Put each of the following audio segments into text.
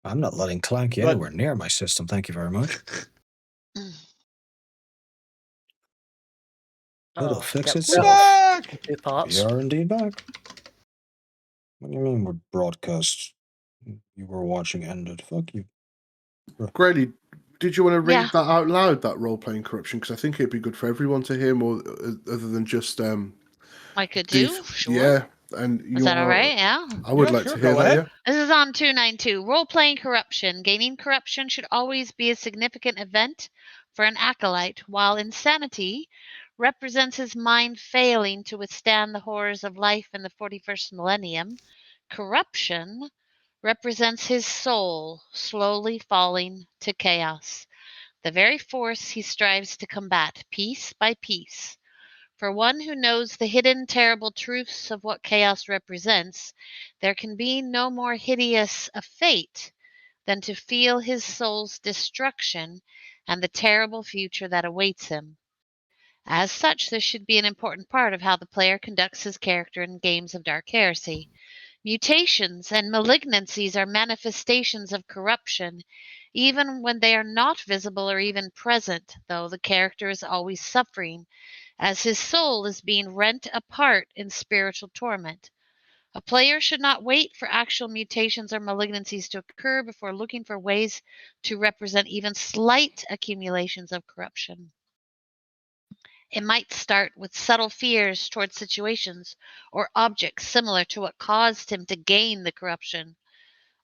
I'm not letting Clanky anywhere near my system. Thank you very much. It'll fix itself. We are indeed back. What do you mean we're broadcast? You were watching ended. Fuck you. Grady, did you want to read that out loud, that role-playing corruption? Because I think it'd be good for everyone to hear more, other than just... I could do, sure. Yeah. And is that all right? Yeah. I would like to hear that, yeah. This is on 292. Role-playing corruption. Gaining corruption should always be a significant event for an acolyte, while insanity represents his mind failing to withstand the horrors of life in the 41st millennium. Corruption represents his soul slowly falling to chaos, the very force he strives to combat piece by piece. For one who knows the hidden terrible truths of what chaos represents, there can be no more hideous a fate than to feel his soul's destruction and the terrible future that awaits him. As such, this should be an important part of how the player conducts his character in games of Dark Heresy. Mutations and malignancies are manifestations of corruption, even when they are not visible or even present, though the character is always suffering, as his soul is being rent apart in spiritual torment. A player should not wait for actual mutations or malignancies to occur before looking for ways to represent even slight accumulations of corruption. It might start with subtle fears towards situations or objects similar to what caused him to gain the corruption,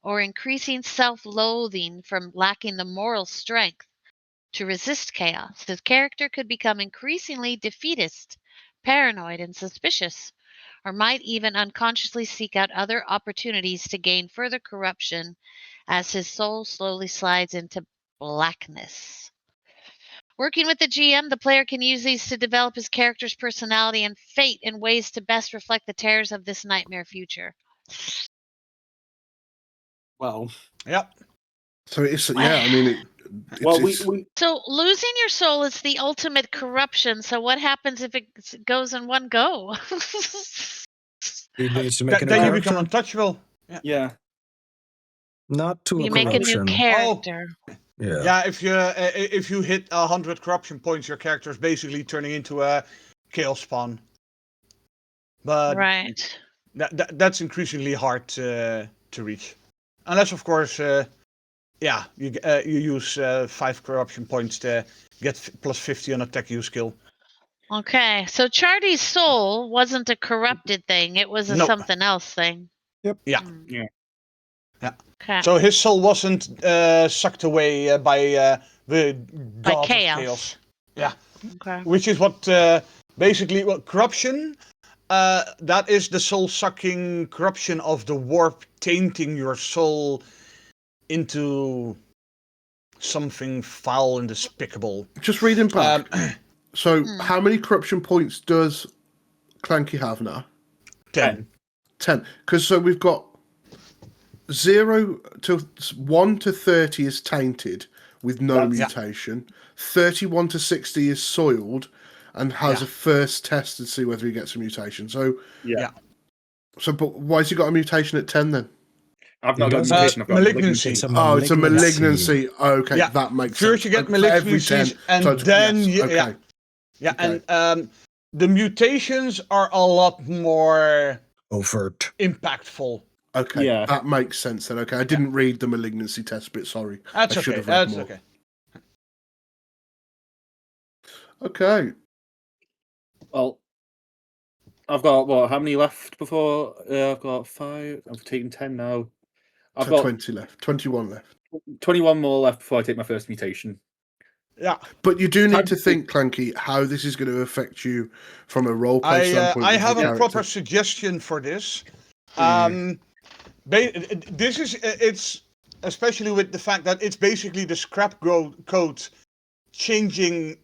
or increasing self-loathing from lacking the moral strength to resist chaos. His character could become increasingly defeatist, paranoid, and suspicious, or might even unconsciously seek out other opportunities to gain further corruption as his soul slowly slides into blackness. Working with the GM, the player can use these to develop his character's personality and fate in ways to best reflect the terrors of this nightmare future. Well, yep. So it's, yeah, I mean... So losing your soul is the ultimate corruption. So what happens if it goes in one go? He needs to make then you become untouchable. Yeah. Not to you a make corruption. a new character. Yeah. If you hit 100 corruption points, your character is basically turning into a chaos spawn. But right. That's increasingly hard to reach, unless of course. You use 5 corruption points to get plus 50 on attack use skill. Okay, so Chardy's soul wasn't a corrupted thing; it was a something else thing. Yep. Yeah. Yeah. Okay. So his soul wasn't sucked away by the god chaos. Of chaos. Yeah. Okay. Which is what basically corruption. That is the soul sucking corruption of the warp tainting your soul into something foul and despicable. Just reading back. So, how many corruption points does Clanky have now? 10. 10. Because so we've got 0 to 1 to 30 is tainted with no mutation. 31 to 60 is soiled and has a first test to see whether he gets a mutation. So, So, but why has he got a mutation at 10 then? I've not got a mutation. I've got malignancy. It's a malignancy. Okay, that makes sense. First you get malignancies, and then and the mutations are a lot more overt, impactful. Okay, that makes sense then. Okay, I didn't read the malignancy test bit. Sorry, that's okay. That's okay. Okay. Well, I've got how many left before? I've got 5. I've taken 10 now. I've got 20 left. 21 left. 21 more left before I take my first mutation. Yeah. But you do need to think, Clanky, how this is going to affect you from a roleplay standpoint. I have a proper suggestion for this. This is it's especially with the fact that it's basically the scrap code changing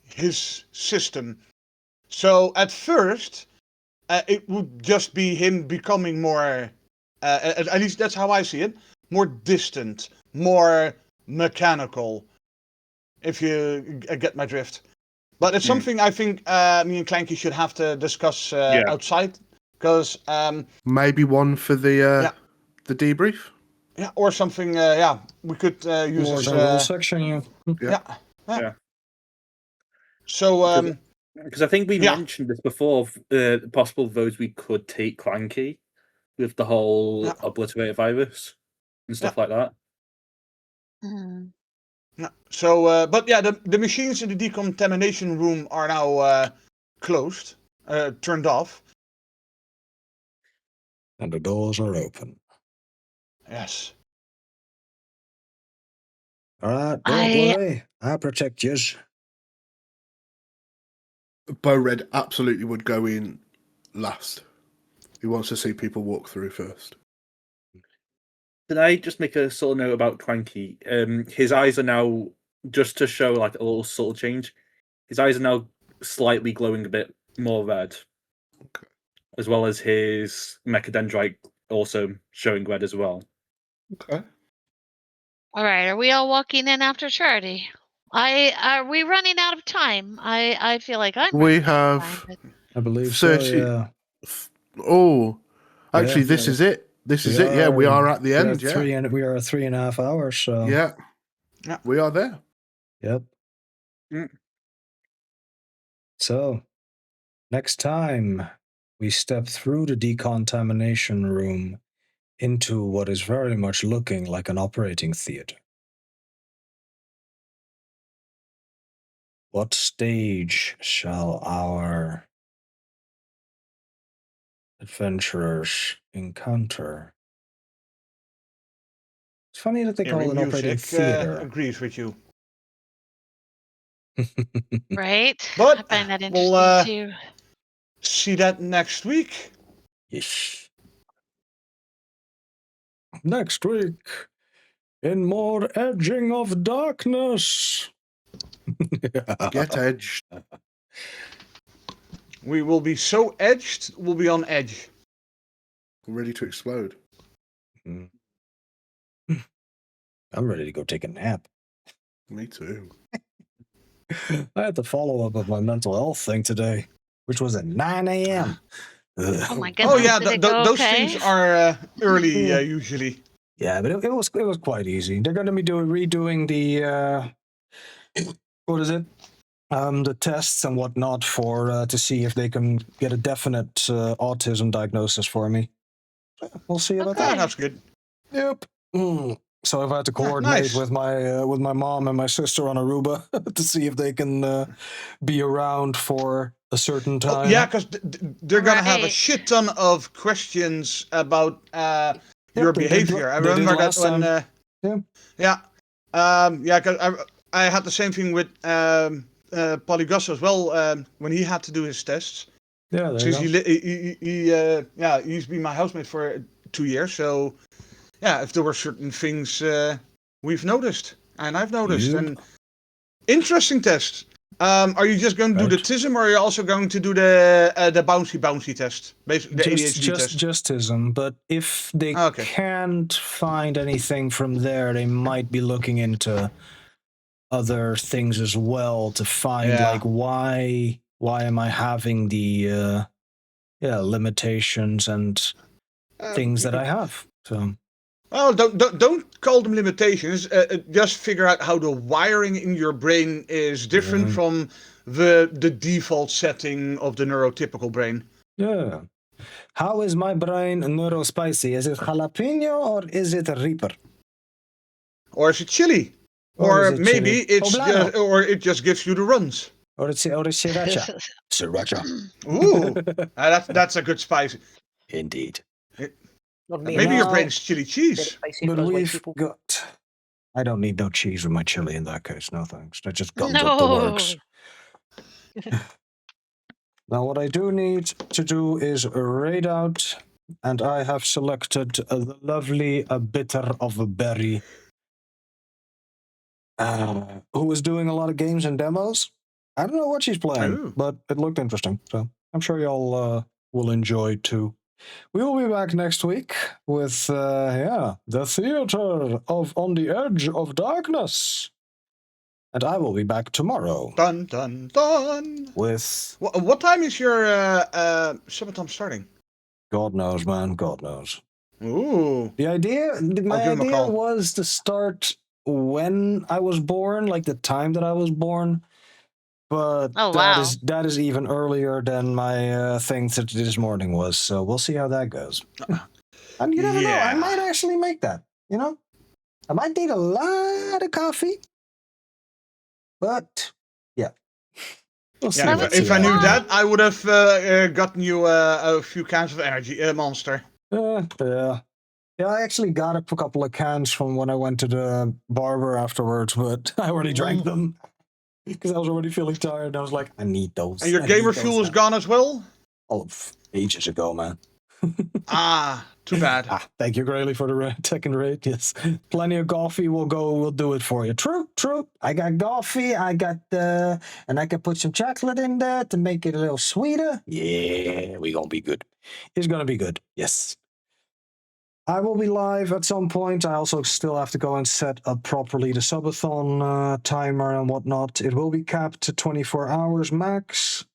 his system. So at first, it would just be him becoming more. At least that's how I see it. More distant, more mechanical. If you get my drift, but it's something I think me and Clanky should have to discuss outside, because maybe one for the debrief. Yeah, or something. We could use Lore as. and rule section, yeah. Yeah. Yeah. So Because I think we Yeah. mentioned this before, possible votes we could take Clanky with the whole Yeah. obliterate virus and stuff like that. Mm. yeah. So, but yeah, the machines in the decontamination room are now closed, turned off. And the doors are open. Yes. Alright, don't worry. I protect yous. Bo Red absolutely would go in last. He wants to see people walk through first. Can I just make a sort of note about Clanky? His eyes are now, just to show like a little subtle change, his eyes are now slightly glowing a bit more red. Okay. As well as his mechadendrite also showing red as well. Okay. All right, are we all walking in after Charity? Are we running out of time? I feel like I'm. We running out of time, have but- I believe 30. so, yeah. Oh, actually, Yeah, this yeah. is it. This is it. Yeah, we are at the end. Yeah. We are 3.5 hours, so. Yeah. Yeah. We are there. Yep. Mm. So, next time we step through the decontamination room into what is very much looking like an operating theater. What stage shall our adventurers encounter? It's funny that they call it an operating music theater. agrees with you. Right? But I find that we'll, interesting too. See that next week. Yeesh. Next week, in more edging of darkness. Get edged. We will be so edged, we'll be on edge. Ready to explode. Mm. I'm ready to go take a nap. Me too. I had the follow-up of my mental health thing today, which was at 9 a.m. Oh my Oh goodness. yeah, did it go those okay? things are early usually. Yeah, but it was quite easy. They're going to be redoing the what is it? The tests and whatnot for to see if they can get a definite autism diagnosis for me. We'll see about Ah, that. that's good. Yep. So I've had to coordinate nice. with my mom and my sister on Aruba to see if they can be around for a certain time. Oh, yeah, because they're gonna have a Right. shit ton of questions about your Yep, they did behavior. I they did remember that last when. time. Yeah, because I had the same thing with Polygus as well when he had to do his tests. Yeah, there Since you go. he's been my housemate for 2 years, so yeah, if there were certain things we've noticed and I've noticed, Yep. and interesting test. Are you just going to do the Right. TISM, or are you also going to do the bouncy test, basically the ADHD test? Just TISM, but if they Okay. can't find anything from there, they might be looking into other things as well to find Yeah. like why am I having the limitations and things that I have. So Well, don't call them limitations. Just figure out how the wiring in your brain is different Mhm. from the default setting of the neurotypical brain. yeah. How is my brain neurospicy? Is it jalapeno or is it a reaper? Or is it chili? Or Or is it maybe chili? it's Poblano. just, or it just gives you the runs. Or it's sriracha. Sriracha. Ooh, that's a good spice. Indeed. Not me. Maybe your No. brain is chili cheese. Spicy But for those white we've people. got. I don't need no cheese with my chili in that case. No thanks. That just gums up the No. works. Now, what I do need to do is raid out, and I have selected the lovely bitter of a berry, who is doing a lot of games and demos. I don't know what she's playing, Ooh. but it looked interesting, so I'm sure y'all will enjoy too. We will be back next week with the Theater of On the Edge of Darkness. And I will be back tomorrow Dun dun dun. with What time is your subathon starting? God knows, man, God knows. Ooh. My give him a idea call. was to start when I was born, like the time that I was born. But Oh, wow. that is even earlier than my thing that this morning was. So we'll see how that goes. And you never know. I Yeah. might actually make that. You know, I might need a lot of coffee. But yeah, we'll see. Yeah, That would if be I knew fun. that, I would have gotten you a few cans of energy Monster. Yeah. Yeah, I actually got a couple of cans from when I went to the barber afterwards, but I already drank them because I was already feeling tired. I was like, I need those. And your I gamer need those fuel is now. gone as well? Oh, ages ago, man. Too bad. Thank you, Grayley, for the second rate. Yes, plenty of coffee. We'll do it for you. True. I got coffee. I got and I can put some chocolate in there to make it a little sweeter. Yeah, we gonna be good. It's gonna be good. Yes. I will be live at some point. I also still have to go and set up properly the subathon timer and whatnot. It will be capped to 24 hours max.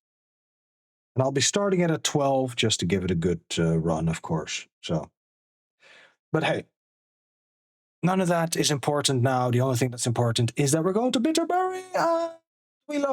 And I'll be starting it at 12 just to give it a good run, of course. So, but hey, none of that is important now. The only thing that's important is that we're going to Bitterberry. We love